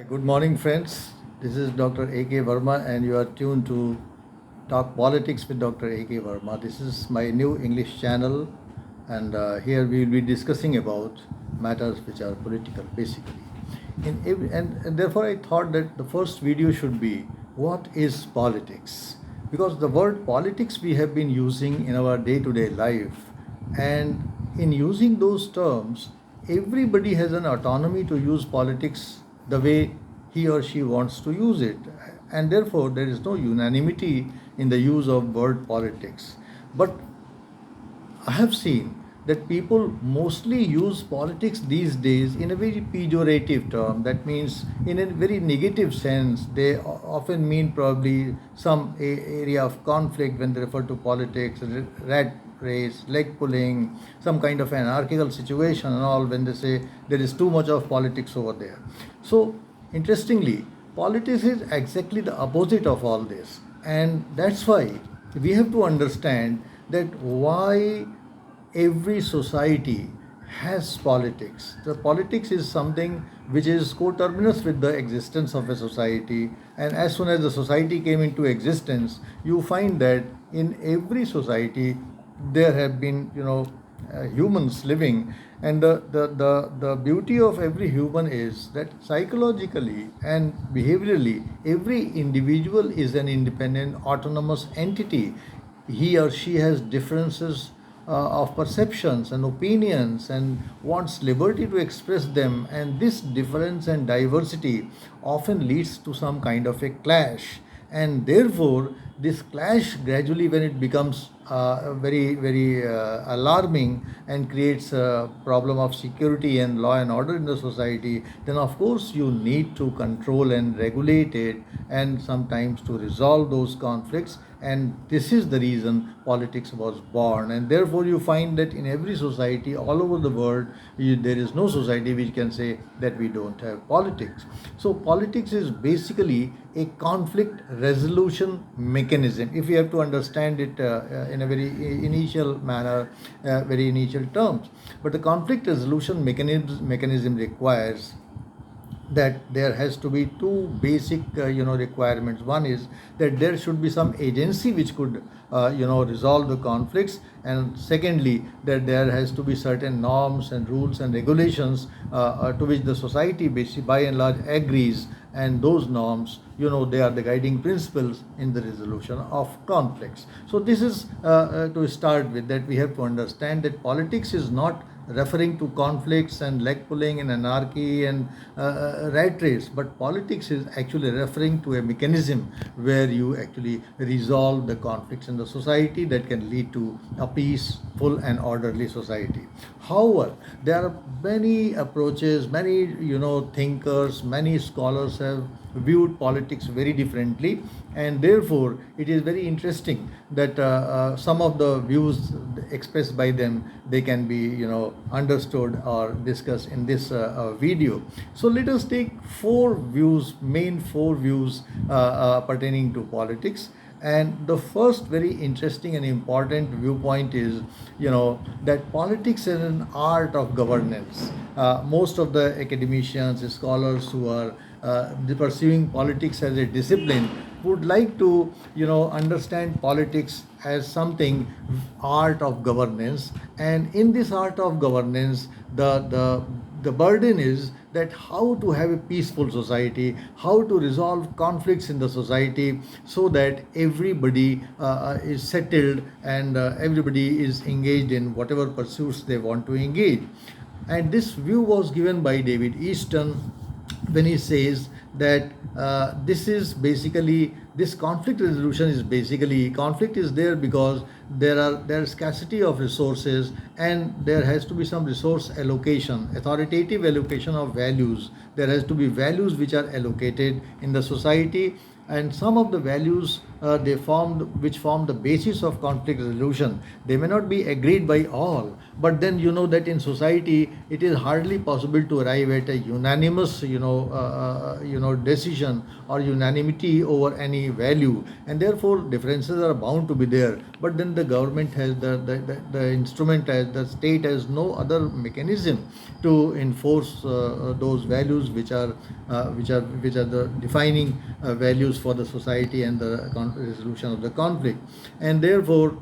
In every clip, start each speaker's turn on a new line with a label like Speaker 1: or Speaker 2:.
Speaker 1: Good morning, friends. This is Dr. A.K. Verma, and you are tuned to Talk Politics with Dr. A.K. Verma. This is my new English channel, and here we will be discussing about matters which are political, basically. And therefore, I thought that the first video should be what is politics? Because the word politics we have been using in our day to day life, and in using those terms, everybody has an autonomy to use politics the way he or she wants to use it, and therefore there is no unanimity in the use of word politics. But I have seen that people mostly use politics these days in a very pejorative term. That means, in a very negative sense, they often mean probably some area of conflict when they refer to politics, rat race, leg pulling, some kind of anarchical situation, and all when they say there is too much of politics over there. So, interestingly, politics is exactly the opposite of all this, and that's why we have to understand that why every society has politics. The politics is something which is coterminous with the existence of a society, and as soon as the society came into existence, you find that in every society there have been humans living, and the beauty of every human is that psychologically and behaviorally every individual is an independent autonomous entity. He or she has differences of perceptions and opinions and wants liberty to express them, and this difference and diversity often leads to some kind of a clash, and therefore this clash gradually, when it becomes very alarming and creates a problem of security and law and order in the society, then of course you need to control and regulate it, and sometimes to resolve those conflicts. And this is the reason politics was born, and therefore you find that in every society all over the world, there is no society which can say that we don't have politics. So politics is basically a conflict resolution mechanism, if we have to understand it in a very initial manner, very initial terms. But the conflict resolution mechanism requires that there has to be two basic requirements. One is that there should be some agency which could resolve the conflicts, and secondly that there has to be certain norms and rules and regulations to which the society basically by and large agrees, and those norms, they are the guiding principles in the resolution of conflicts. So this is to start with, that we have to understand that politics is not referring to conflicts and leg pulling and anarchy and rat race, but politics is actually referring to a mechanism where you actually resolve the conflicts in the society that can lead to a peaceful and orderly society. However, there are many approaches, many thinkers, many scholars have viewed politics very differently, and therefore it is very interesting that some of the views expressed by them, they can be understood or discussed in this video. So let us take main four views pertaining to politics. And the first very interesting and important viewpoint is, that politics is an art of governance. Most of the academicians, scholars who are pursuing politics as a discipline would like to, understand politics as something art of governance. And in this art of governance, the burden is that how to have a peaceful society, how to resolve conflicts in the society so that everybody is settled, and everybody is engaged in whatever pursuits they want to engage. And this view was given by David Easton when he says that this conflict resolution is basically, conflict is there because there is scarcity of resources, and there has to be some resource allocation, authoritative allocation of values. There has to be values which are allocated in the society, and some of the values which form the basis of conflict resolution. They may not be agreed by all, but then you know that in society it is hardly possible to arrive at a unanimous decision or unanimity over any value, and therefore differences are bound to be there. But then the government has the instrument, as the state has no other mechanism to enforce those values which are the defining values for the society and the resolution of the conflict. And therefore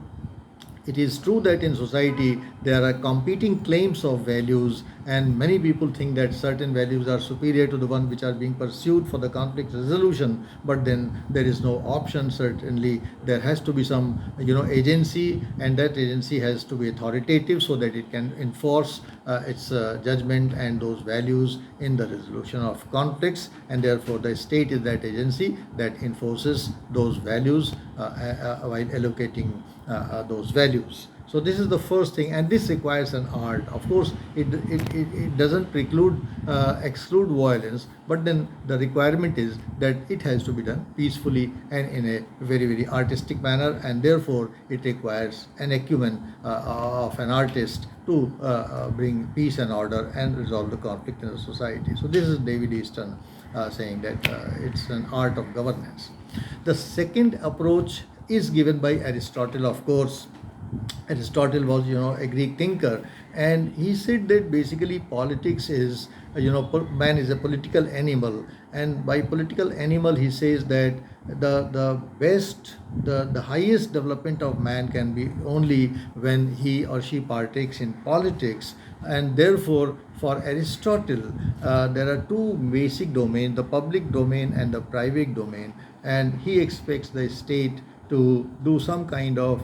Speaker 1: it is true that in society there are competing claims of values, and many people think that certain values are superior to the one which are being pursued for the conflict resolution. But then there is no option. Certainly there has to be some agency, and that agency has to be authoritative so that it can enforce its judgment and those values in the resolution of conflicts. And therefore the state is that agency that enforces those values while allocating those values. So this is the first thing, and this requires an art. Of course, it doesn't exclude violence, but then the requirement is that it has to be done peacefully and in a very, very artistic manner, and therefore it requires an acumen of an artist to bring peace and order and resolve the conflict in the society. So this is David Easton saying that it's an art of governance. The second approach is given by Aristotle, of course. Aristotle was, a Greek thinker, and he said that basically politics is, man is a political animal, and by political animal he says that the highest development of man can be only when he or she partakes in politics. And therefore for Aristotle there are two basic domains, the public domain and the private domain, and he expects the state to do some kind of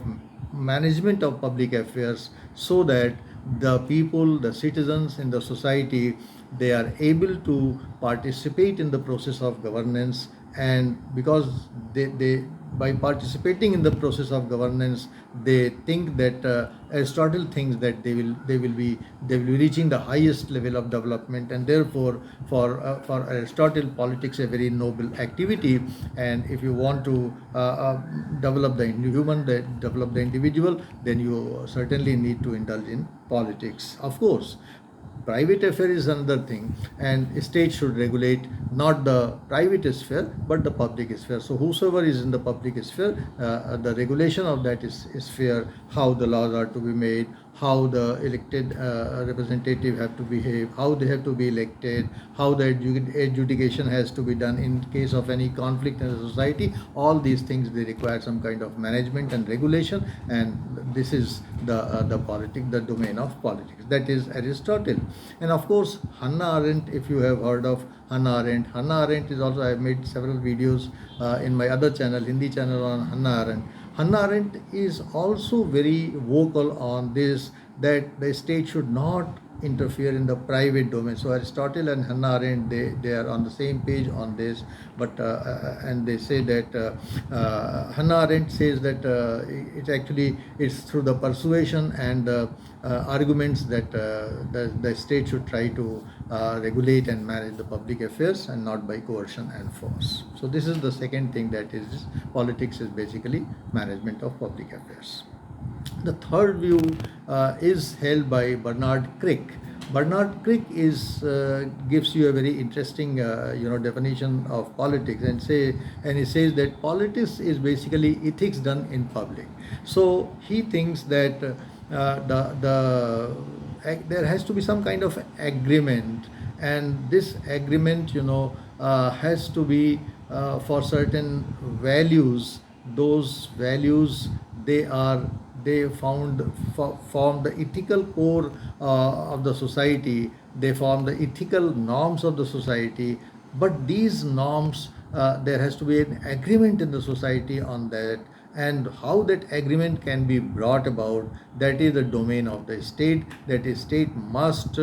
Speaker 1: management of public affairs so that the people, the citizens in the society, they are able to participate in the process of governance. And because they by participating in the process of governance, they think that Aristotle thinks that they will be reaching the highest level of development. And therefore for Aristotle, politics is a very noble activity, and if you want to develop the human, develop the individual, then you certainly need to indulge in politics. Of course, private affair is another thing, and state should regulate not the private sphere but the public sphere. So whosoever is in the public sphere, the regulation of that is sphere, how the laws are to be made, how the elected representative have to behave, how they have to be elected, how the adjudication has to be done in case of any conflict in the society. All these things, they require some kind of management and regulation, and this is the domain of politics. That is Aristotle. And of course Hannah Arendt, if you have heard of Hannah Arendt is also, I have made several videos in my other channel, Hindi channel, on Hannah Arendt. Hannah Arendt is also very vocal on this, that the state should not interfere in the private domain. So Aristotle and Hannah Arendt, they are on the same page on this. But and they say that Hannah Arendt says that it actually is through the persuasion and arguments that the state should try to regulate and manage the public affairs, and not by coercion and force. So this is the second thing, that is politics is basically management of public affairs. The third view is held by Bernard Crick. Bernard Crick gives you a very interesting definition of politics, and he says that politics is basically ethics done in public. So he thinks that there has to be some kind of agreement, and this agreement has to be for certain values. Those values, they form the ethical core of the society. They form the ethical norms of the society. But these norms, there has to be an agreement in the society on that, and how that agreement can be brought about, that is the domain of the state. That is, state must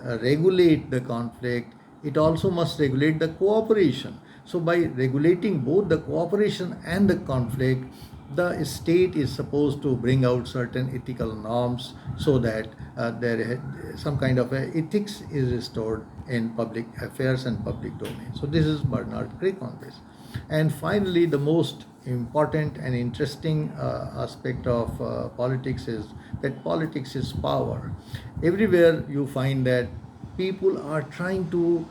Speaker 1: regulate the conflict. It also must regulate the cooperation. So by regulating both the cooperation and the conflict, the state is supposed to bring out certain ethical norms so that some kind of ethics is restored in public affairs and public domain. So this is Bernard Crick on this. And finally, the most important and interesting aspect of politics is that politics is power. Everywhere you find that people are trying to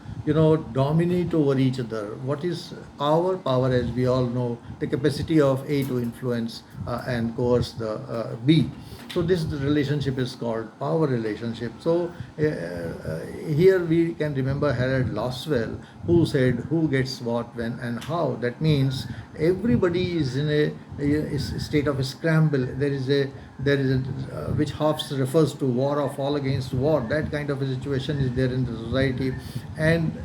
Speaker 1: dominate over each other. What is power? As we all know, the capacity of A to influence and coerce the B. So this relationship is called power relationship. So here we can remember Harold Loswell, who said who gets what, when, and how. That means everybody is in a state of a scramble. There is a which Hobbes refers to war of all against war. That kind of a situation is there in the society, and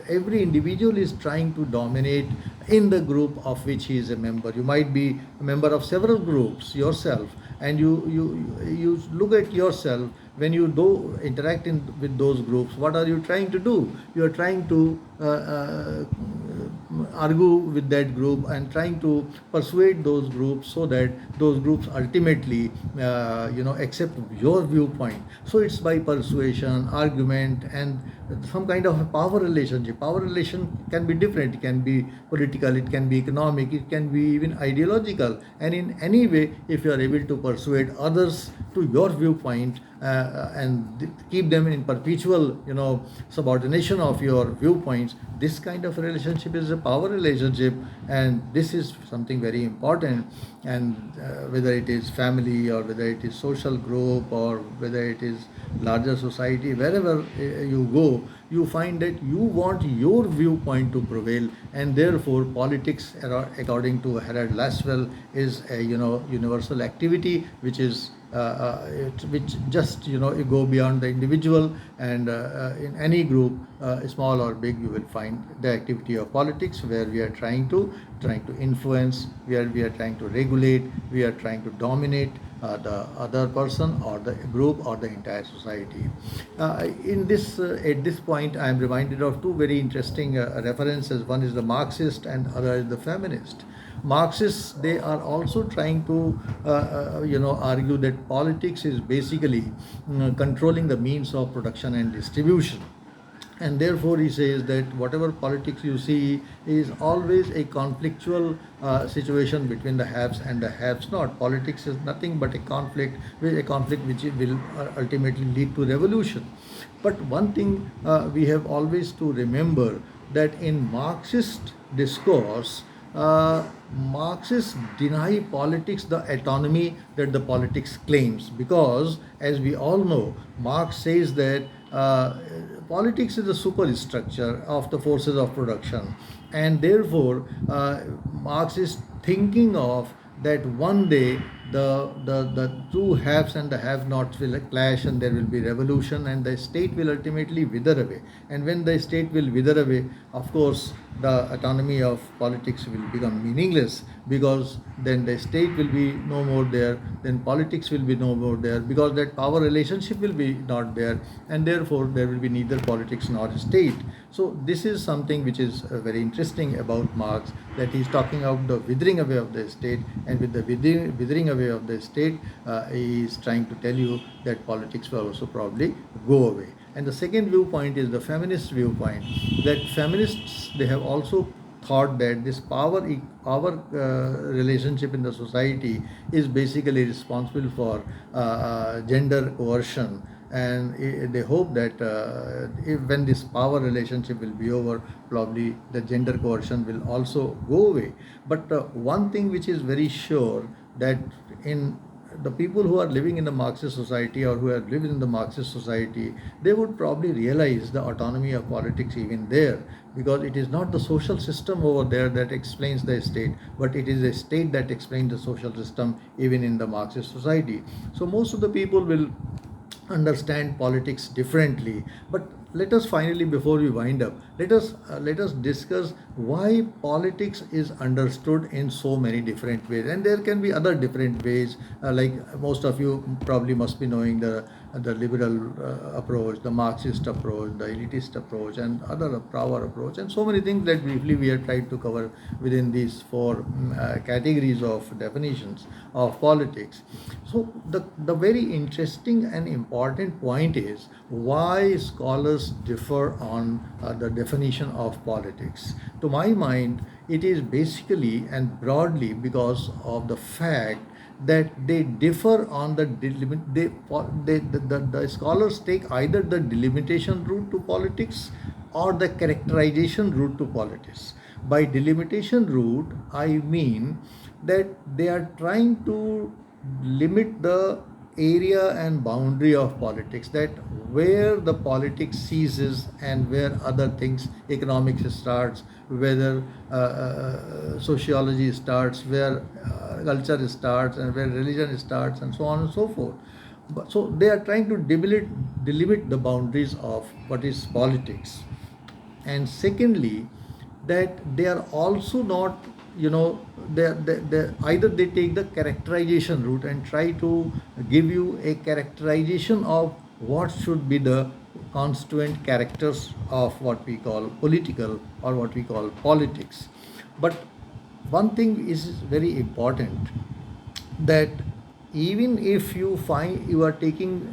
Speaker 1: every individual is trying to dominate in the group of which he is a member. You might be a member of several groups yourself, and you look at yourself when you do interact with those groups. What are you trying to do? You are trying to argue with that group and trying to persuade those groups so that those groups ultimately accept your viewpoint. So it's by persuasion, argument, and some kind of a power relationship. Power relation can be different. It can be political, it can be economic, it can be even ideological. And in any way, if you are able to persuade others to your viewpoint and keep them in perpetual subordination of your viewpoints, this kind of relationship is a power relationship, and this is something very important. And whether it is family, or whether it is social group, or whether it is larger society, wherever you go, you find that you want your viewpoint to prevail, and therefore politics, according to Harold Laswell, is a universal activity which is which just go beyond the individual, and in any group, small or big, you will find the activity of politics, where we are trying to influence, where we are trying to regulate, we are trying to dominate the other person or the group or the entire society. At this point, I am reminded of two very interesting references. One is the Marxist and other is the feminist. Marxists, they are also trying to argue that politics is basically controlling the means of production and distribution. And therefore he says that whatever politics you see is always a conflictual situation between the haves and the haves not. Politics is nothing but a conflict which will ultimately lead to revolution. But one thing we have always to remember, that in Marxist discourse, Marxists deny politics the autonomy that the politics claims, because, as we all know, Marx says that politics is the superstructure of the forces of production, and therefore Marx is thinking of that one day the two haves and the have-nots will clash, and there will be revolution, and the state will ultimately wither away. And when the state will wither away, of course, the autonomy of politics will become meaningless, because then the state will be no more there, then politics will be no more there, because that power relationship will be not there, and therefore there will be neither politics nor state. So this is something which is very interesting about Marx, that he is talking about the withering away of the state, and with the withering away of the state, he is trying to tell you that politics will also probably go away. And the second viewpoint is the feminist viewpoint, that feminists, they have also thought that this power relationship in the society is basically responsible for gender coercion, and they hope that when this power relationship will be over, probably the gender coercion will also go away. But one thing which is very sure, that in the people who are living in the Marxist society, or who have lived in the Marxist society, they would probably realize the autonomy of politics even there, because it is not the social system over there that explains the state, but it is a state that explains the social system even in the Marxist society. So most of the people will understand politics differently. But let us finally, before we wind up, let us discuss why politics is understood in so many different ways. And there can be other different ways, like most of you probably must be knowing the the liberal approach, the Marxist approach, the elitist approach, and other power approach, and so many things that briefly we have tried to cover within these four categories of definitions of politics. So the very interesting and important point is why scholars differ on the definition of politics. To my mind, it is basically and broadly because of the fact that they differ on the the scholars take either the delimitation route to politics or the characterization route to politics. By delimitation route, I mean that they are trying to limit the area and boundary of politics, that where the politics ceases and where other things, economics starts, whether sociology starts, where culture starts, and where religion starts, and so on and so forth. So they are trying to delimit the boundaries of what is politics. And secondly, that they are also not, they either they take the characterization route and try to give you a characterization of what should be the constituent characters of what we call political or what we call politics. But one thing is very important, that even if you find you are taking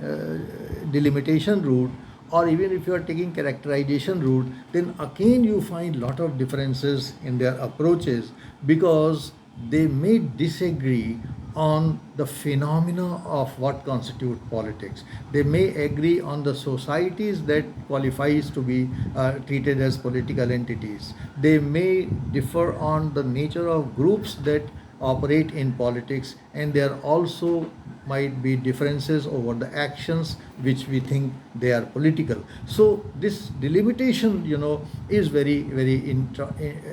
Speaker 1: delimitation route, or even if you are taking characterization route, then again you find lot of differences in their approaches, because they may disagree on the phenomena of what constitute politics. They may agree on the societies that qualifies to be treated as political entities. They may differ on the nature of groups that operate in politics, and there also might be differences over the actions which we think they are political. So this delimitation, is very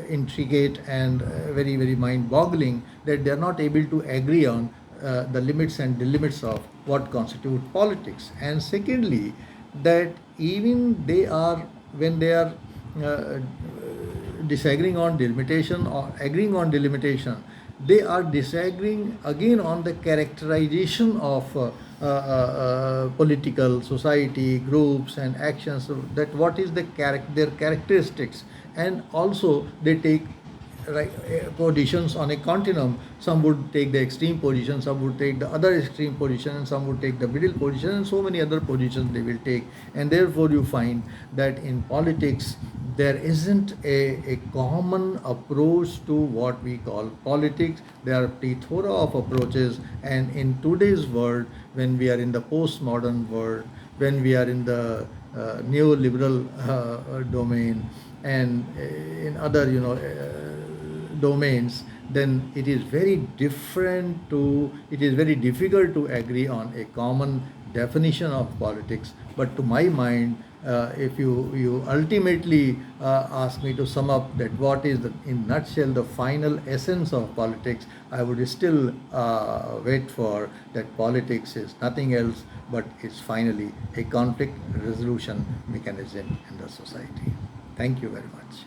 Speaker 1: intricate and very mind boggling, that they are not able to agree on the limits and delimits of what constitute politics. And secondly, that even they are, when they are disagreeing on delimitation or agreeing on delimitation, they are disagreeing again on the characterization of political society groups and actions, so that what is their characteristics. And also they take positions on a continuum. Some would take the extreme position, some would take the other extreme position, and some would take the middle position, and so many other positions they will take. And therefore you find that in politics there isn't a common approach to what we call politics. There are plethora of approaches, and in today's world, when we are in the postmodern world, when we are in the neoliberal domain, and in other domains, then it is very difficult to agree on a common definition of politics. But to my mind, if you ultimately ask me to sum up that what is in nutshell the final essence of politics, I would still wait for that politics is nothing else but it's finally a conflict resolution mechanism in the society. Thank you very much.